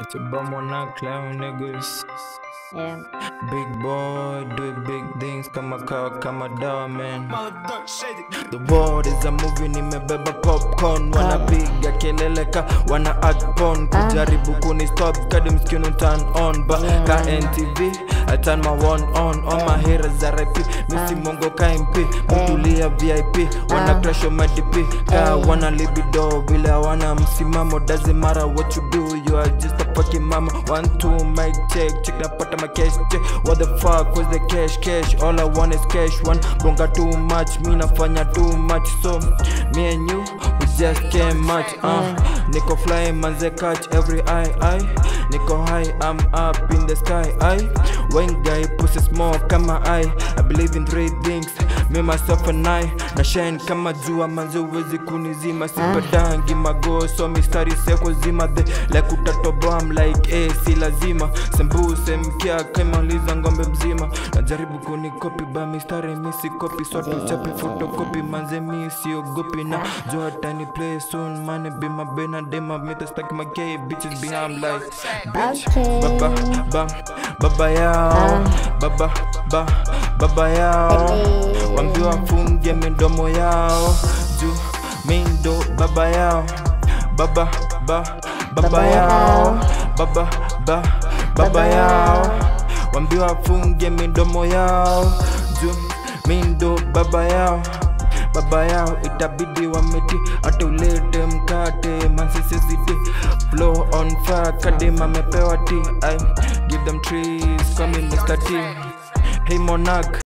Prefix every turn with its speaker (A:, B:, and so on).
A: It's a bum on our clown niggas.
B: Yeah.
A: Big boy, doing big things, kama kawa kama dawa man. The world is a movie, nimebeba popcorn. Wanapiga kelele ka wana act porn. Kujaribu kuni stop, kadi mskinu turn on. But ka NTV, I turn my one on. All my haters are RIP, misi mongo ka MP. Mutulia VIP, wana crash on my DP. Ka wana libido, vile wana msimamo. Doesn't matter what you do, you are just a fucking mama. 1, 2, mic check, check na pata my cash check. What the fuck was the cash? All I want is cash. One bonga too much, me nafanya too much. So me and you, we just can't match. Niko fly, manze catch every eye. Niko high, I'm up in the sky. Wine guy, pussy small kama I believe in 3 things, me myself and I. Na shine kama jua, manze uwezi kunizima. Sipadangi mago, so mistari seko zima. The like utatoboa, I'm like si lazima. Sembuse mkia kama liza ngombe mzima. Najaribu kunikopi ba mistari misi copy. So tuchape photocopy, manze mi siogopi. Na jua tani play soon, money be my bena. Dema mita stack my gay bitches behind like bitch. Baba yao, baba yao. Wambiwa funge midomo yao. Juu mindo baba yao. Baba yao. Baba yao. Wambiwa funge midomo yao. Juu mindo baba yao. Baba yao itabidi wameti, ata ulete mkate mansisizidi. Flow on fire, kadema mepewa tea. I give them trees, come in Mr. T. Hey Monarch.